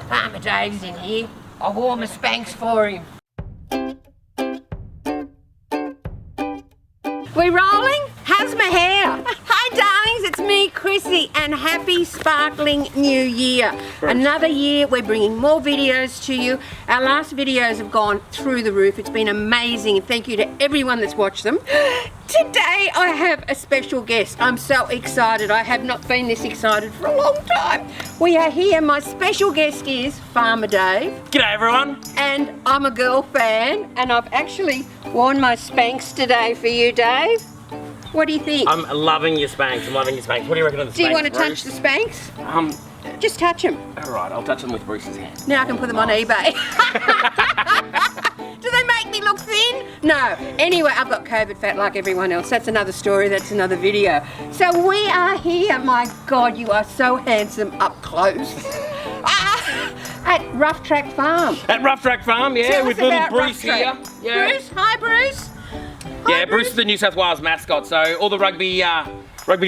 Farmer Dave's in here. I wore my Spanx for him. We rolling? How's my hair? Hi darlings, it's me, Krissy, and happy sparkling new year. Another year, we're bringing more videos to you. Our last videos have gone through the roof. It's been amazing, and thank you to everyone that's watched them. Today, I have a special guest. I'm so excited. I have not been this excited for a long time. We are here. My special guest is Farmer Dave. G'day everyone. And I'm a girl fan, and I've actually worn my Spanx today for you, Dave. What do you think? I'm loving your Spanx. I'm loving your Spanx. What do you reckon of the Spanx? Do you want to Bruce? touch the Spanx? Just touch them. All right, I'll touch them with Bruce's hand. Now I can put them on eBay. Do they make me look thin? No. Anyway, I've got COVID fat like everyone else. That's another story. That's another video. So we are here. My God, you are so handsome up close. At Rough Track Farm. At Rough Track Farm, yeah, Tell with us little about Bruce Rough here. Track. Yeah. Bruce, hi Bruce. Yeah, Bruce is the New South Wales mascot. So all the rugby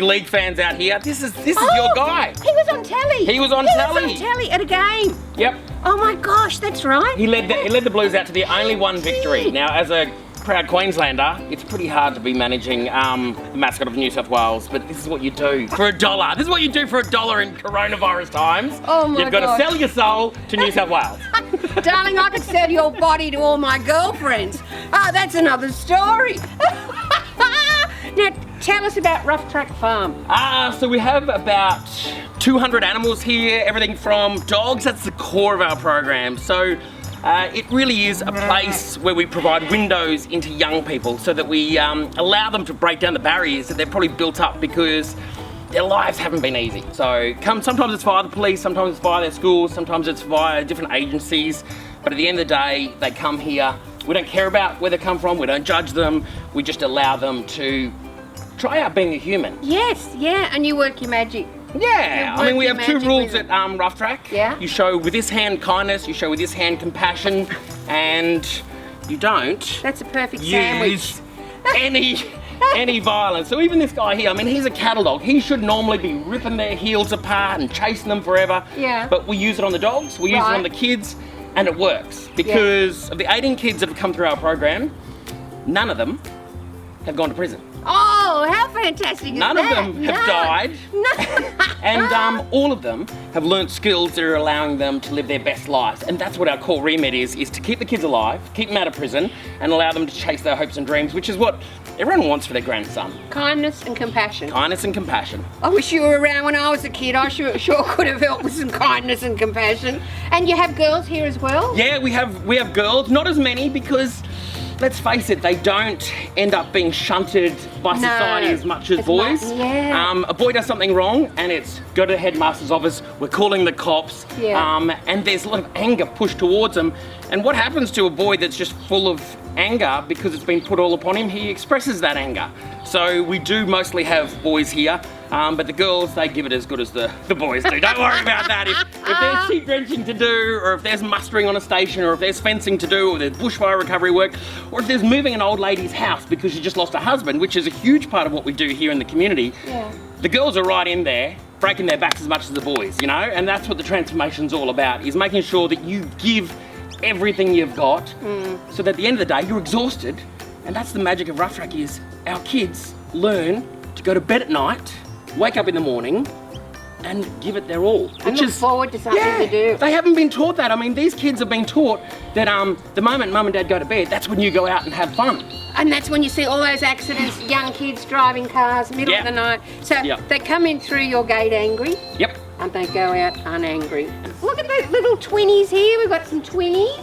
league fans out here, this is your guy. He was on telly. He was on telly. He was on telly at a game. Yep. Oh my gosh, that's right. He led the Blues out to the only one victory. Now, as a proud Queenslander, it's pretty hard to be managing the mascot of New South Wales, but this is what you do for $1. This is what you do for $1 in coronavirus times. Oh my You've got to sell your soul to New South Wales. Darling, I could sell your body to all my girlfriends. Oh, that's another story. Now, tell us about Rough Track Farm. So we have about 200 animals here, everything from dogs, that's the core of our program. So it really is a place where we provide windows into young people so that we allow them to break down the barriers that they've probably built up because their lives haven't been easy. So sometimes it's via the police, sometimes it's via their schools, sometimes it's via different agencies. But at the end of the day, they come here. We don't care about where they come from, we don't judge them, we just allow them to try out being a human. Yes, yeah, and you work your magic. Yeah, I mean we have two rules at Rough Track. Yeah. You show with this hand kindness, you show with this hand compassion, and you don't That's a perfect use sandwich. any violence. So even this guy here, I mean he's a cattle dog. He should normally be ripping their heels apart and chasing them forever. Yeah. But we use it on the dogs, we use it on the kids, and it works. Because of the 18 kids that have come through our program, none of them have gone to prison. Oh, how fantastic is None that? of them have died. No. And all of them have learnt skills that are allowing them to live their best lives. And that's what our core remit is to keep the kids alive, keep them out of prison, and allow them to chase their hopes and dreams, which is what everyone wants for their grandson. Kindness and compassion. Kindness and compassion. I wish you were around when I was a kid. I sure could have helped with some kindness and compassion. And you have girls here as well? Yeah, we have girls, not as many because let's face it, they don't end up being shunted by society as much as boys. A boy does something wrong and it's go to the headmaster's office, we're calling the cops, and there's a lot of anger pushed towards them. And what happens to a boy that's just full of anger because it's been put all upon him? He expresses that anger. So we do mostly have boys here, but the girls, they give it as good as the boys do. Don't worry about that. If there's sheep drenching to do, or if there's mustering on a station, or if there's fencing to do, or there's bushfire recovery work, or if there's moving an old lady's house because she just lost her husband, which is a huge part of what we do here in the community, the girls are right in there, breaking their backs as much as the boys, you know? And that's what the transformation's all about, is making sure that you give everything you've got, so that at the end of the day, you're exhausted. And that's the magic of Rough Track, is our kids learn to go to bed at night, wake up in the morning, and give it their all. And look forward to something to do. They haven't been taught that. I mean, these kids have been taught that the moment mum and dad go to bed, that's when you go out and have fun. And that's when you see all those accidents, young kids driving cars, middle of the night. So they come in through your gate angry. Yep. And they go out unangry. Look at those little twinnies here. We've got some twinnies.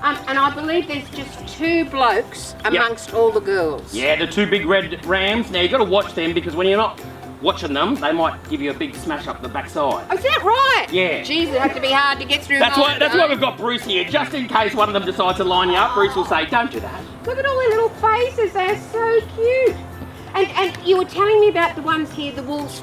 And I believe there's just 2 blokes amongst all the girls. Yeah, the 2 big red rams. Now, you've got to watch them because when you're not watching them, they might give you a big smash up the backside. Oh, is that right? Yeah. Jeez, it has to be hard to get through. That's why we've got Bruce here, just in case one of them decides to line you up. Bruce will say, don't do that. Look at all their little faces. They're so cute. And you were telling me about the ones here, the wool's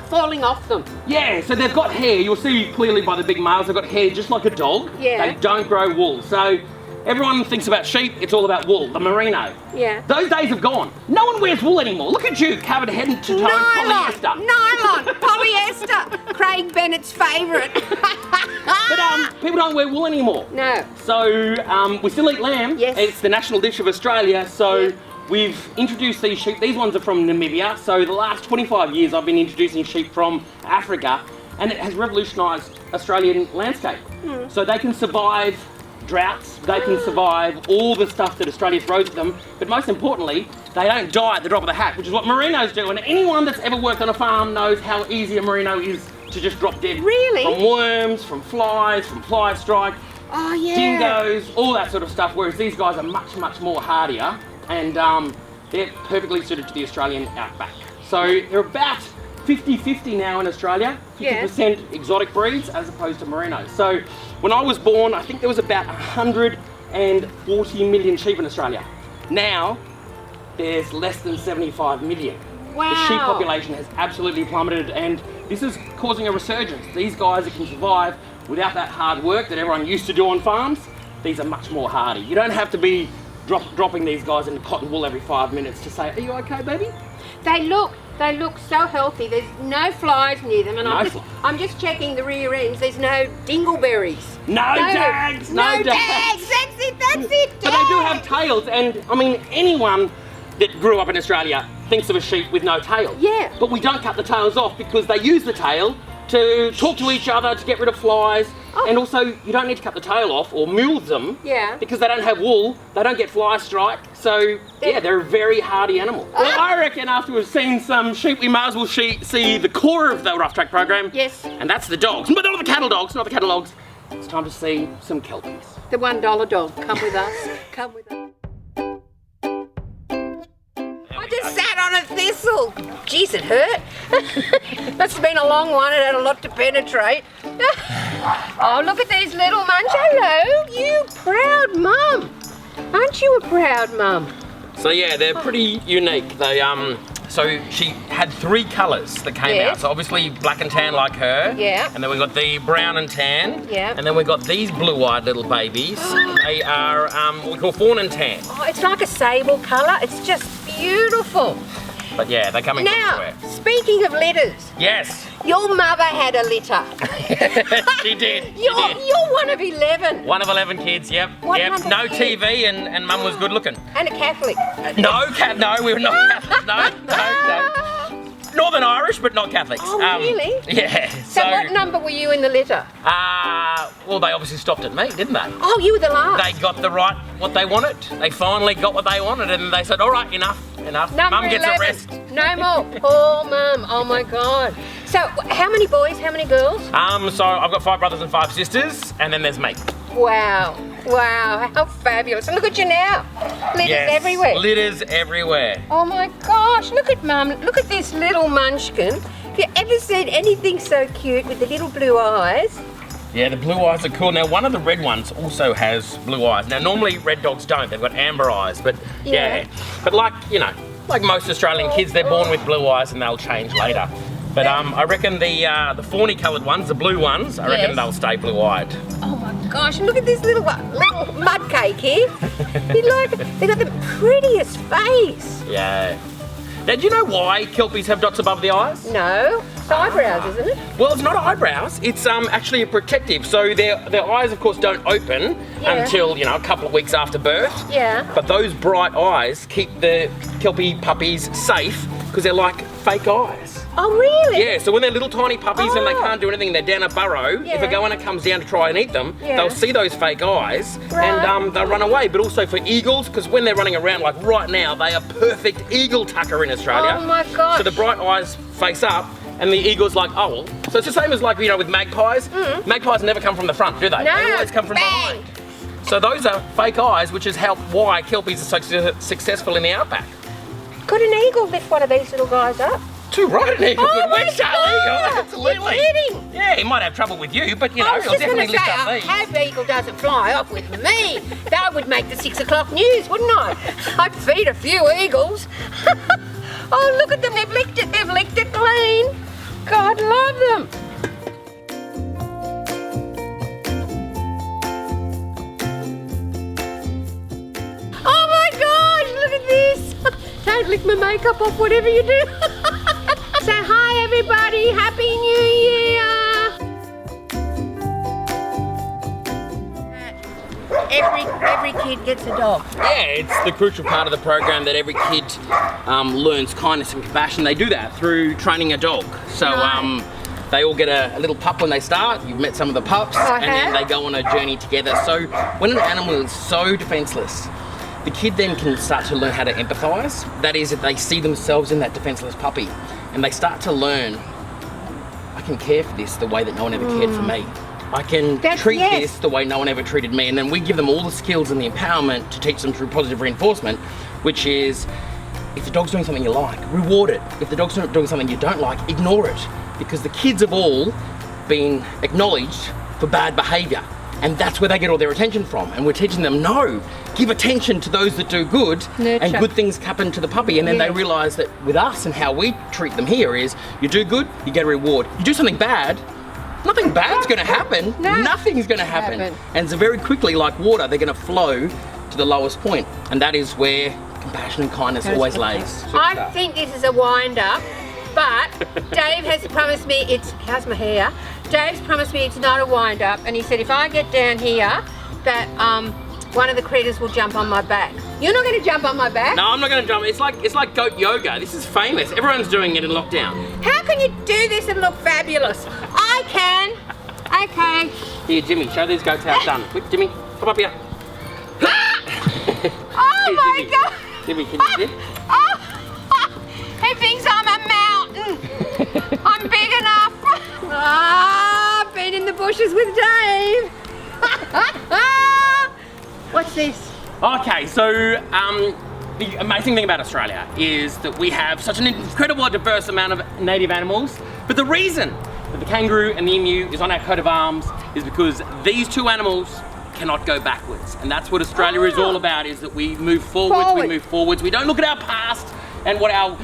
falling off them. Yeah, so they've got hair. You'll see clearly by the big males, they've got hair just like a dog. Yeah. They don't grow wool. So everyone thinks about sheep, it's all about wool, the merino. Yeah. Those days have gone. No one wears wool anymore. Look at you, covered head to toe, polyester. Nylon, polyester. Craig Bennett's favourite. But people don't wear wool anymore. No. So we still eat lamb. Yes. It's the national dish of Australia. So Yeah. we've introduced these sheep. These ones are from Namibia. So the last 25 years I've been introducing sheep from Africa, and it has revolutionised Australian landscape. So they can survive droughts, they can survive all the stuff that Australia throws at them, but most importantly, they don't die at the drop of the hat, which is what merinos do. And anyone that's ever worked on a farm knows how easy a merino is to just drop dead. Really? From worms, from fly strike, Oh, yeah. dingoes, all that sort of stuff, whereas these guys are much, much more hardier, and they're perfectly suited to the Australian outback. So they're about 50-50 now in Australia, 50% exotic breeds as opposed to merinos. So when I was born, I think there was about 140 million sheep in Australia. Now, there's less than 75 million. Wow. The sheep population has absolutely plummeted, and this is causing a resurgence. These guys that can survive without that hard work that everyone used to do on farms, these are much more hardy. You don't have to be dropping these guys in cotton wool every 5 minutes to say, are you okay, baby? They look so healthy. There's no flies near them, and I'm just checking the rear ends. There's no dingleberries. No dags! No dags! That's it! But they do have tails, and I mean, anyone that grew up in Australia thinks of a sheep with no tail. Yeah. But we don't cut the tails off because they use the tail to talk to each other, to get rid of flies, and also you don't need to cut the tail off or move them because they don't have wool, they don't get fly strike, so yeah, they're a very hardy animal. Well, I reckon after we've seen some sheep, we might as well see the core of the Rough Track program. Yes. And that's the dogs, but not the cattle dogs, not the cattle dogs. It's time to see some kelpies. The $1 dog, come with us. Come with us. I just sat on a thistle. Jeez, it hurt. Must have been a long one. It had a lot to penetrate. Oh, look at these little munch. Hello, you proud mum. Aren't you a proud mum? So yeah, they're pretty unique. They so she had 3 colours that came out. So obviously black and tan like her. Yeah. And then we got the brown and tan. Yeah. And then we got these blue-eyed little babies. They are what we call fawn and tan. Oh, it's like a sable colour. It's just beautiful. But yeah, they're coming from Now, everywhere. speaking of litters, Yes. your mother had a litter. She did. You're one of 11. One of 11 kids, yep. Yep. No TV and mum was good looking. And a Catholic. No, we were not Catholic. No. Northern Irish, but not Catholics. Oh, really? Yeah. So what number were you in the litter? Well, they obviously stopped at me, didn't they? Oh, you were the last. They got what they wanted. They finally got what they wanted, and they said, all right, enough. Mum gets 11. a rest. No more. Poor mum. Oh my God. So how many boys, how many girls? So I've got 5 brothers and 5 sisters, and then there's me. Wow. Wow, how fabulous. And look at you now. Litters everywhere. Litters everywhere. Oh my gosh, look at mum. Look at this little munchkin. Have you ever seen anything so cute with the little blue eyes? Yeah, the blue eyes are cool. Now, one of the red ones also has blue eyes. Now, normally red dogs don't. They've got amber eyes, but yeah. But like most Australian kids, they're born with blue eyes and they'll change later. But I reckon the fawny coloured ones, the blue ones, I reckon they'll stay blue-eyed. Oh my gosh, look at this little mud cake here. They've got the prettiest face. Yeah. Now, do you know why kelpies have dots above the eyes? No, it's eyebrows, isn't it? Well, it's not eyebrows. It's actually a protective. So their eyes, of course, don't open until a couple of weeks after birth. Yeah. But those bright eyes keep the kelpie puppies safe because they're like fake eyes. Oh, really? Yeah, so when they're little tiny puppies and they can't do anything, they're down a burrow, if a goanna comes down to try and eat them, they'll see those fake eyes and they'll run away. But also for eagles, because when they're running around, like right now, they are perfect eagle tucker in Australia. Oh my gosh. So the bright eyes face up and the eagle's like, oh, well. So it's the same as like, with magpies. Magpies never come from the front, do they? No. They always come from behind. So those are fake eyes, which is why kelpies are so successful in the outback. Could an eagle lift one of these little guys up? Too right, an eagle could win, Charlie. God. Absolutely. You're kidding. Yeah, he might have trouble with you, but I was he'll just going definitely to lift say, up I these. hope eagle doesn't fly off with me. That would make the 6 o'clock news, wouldn't I? I'd feed a few eagles. Oh, look at them. They've licked it clean. God love them. Oh my gosh, look at this. Don't lick my makeup off, whatever you do. So hi everybody, Happy New Year. every kid gets a dog? Yeah, it's the crucial part of the program that every kid learns kindness and compassion. They do that through training a dog. So they all get a little pup when they start. You've met some of the pups, and then they go on a journey together. So when an animal is so defenseless, the kid then can start to learn how to empathise. That is, if they see themselves in that defenseless puppy, and they start to learn, I can care for this the way that no one ever cared for me. I can treat this the way no one ever treated me. And then we give them all the skills and the empowerment to teach them through positive reinforcement, which is, if the dog's doing something you like, reward it. If the dog's doing something you don't like, ignore it. Because the kids have all been acknowledged for bad behaviour. And that's where they get all their attention from. And we're teaching them, no, give attention to those that do good, and good things happen to the puppy. And then they realise that with us and how we treat them here is, you do good, you get a reward. You do something bad, nothing bad's going to happen. No. Nothing's going to happen. And so very quickly, like water, they're going to flow to the lowest point. And that is where compassion and kindness always lays. I think this is a wind-up. But Dave has promised me how's my hair? Dave's promised me it's not a wind-up, and he said if I get down here, that one of the critters will jump on my back. You're not going to jump on my back? No, I'm not going to jump. It's like goat yoga. This is famous. Everyone's doing it in lockdown. How can you do this and look fabulous? I can. Okay. Here, Jimmy, show these goats how it's done. Quick, Jimmy, come up here. Oh my God! Jimmy, can you see? He thinks I'm a mountain. I'm big enough. I've been in the bushes with Dave. What's this? Okay, so the amazing thing about Australia is that we have such an incredible diverse amount of native animals, but the reason that the kangaroo and the emu is on our coat of arms is because these two animals cannot go backwards. And that's what Australia is all about, is that we move forwards, we move forwards. We don't look at our past and what our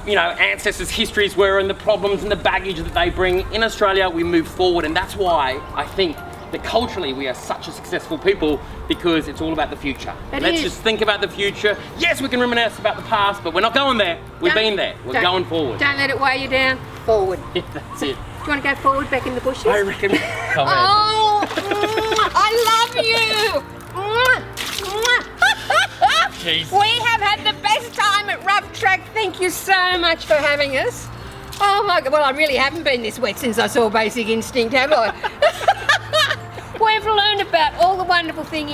ancestors' histories were and the problems and the baggage that they bring. In Australia, we move forward, and that's why I think that culturally we are such a successful people, because it's all about the future. Let's just think about the future. Yes, we can reminisce about the past, but we're not going there. We've been there. We're going forward. Don't let it weigh you down. Forward. Yeah, that's it. Do you want to go forward back in the bushes? I reckon. Oh, I love you. Jeez. We have had the best time at Rough Track. Thank you so much for having us. Oh my God, well, I really haven't been this wet since I saw Basic Instinct, have I? We've learned about all the wonderful things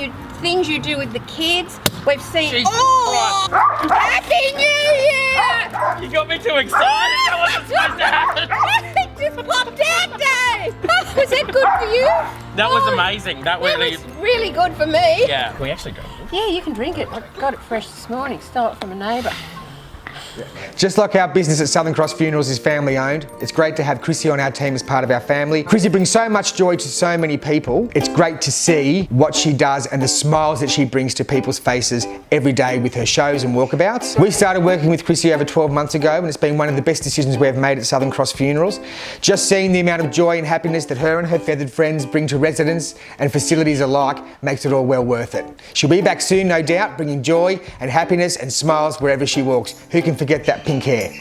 you do with the kids. We've seen. Jesus Christ. Happy New Year! You got me too excited. That wasn't supposed to happen. It just popped out, Dave. Was that good for you? That was amazing. That was really good for me. Yeah. Can we actually drink it? Yeah, you can drink it. I got it fresh this morning. Stole it from a neighbour. Just like our business at Southern Cross Funerals is family owned, it's great to have Krissy on our team as part of our family. Krissy brings so much joy to so many people. It's great to see what she does and the smiles that she brings to people's faces every day with her shows and walkabouts. We started working with Krissy over 12 months ago, and it's been one of the best decisions we've made at Southern Cross Funerals. Just seeing the amount of joy and happiness that her and her feathered friends bring to residents and facilities alike makes it all well worth it. She'll be back soon, no doubt, bringing joy and happiness and smiles wherever she walks. Who can forget that pink hair?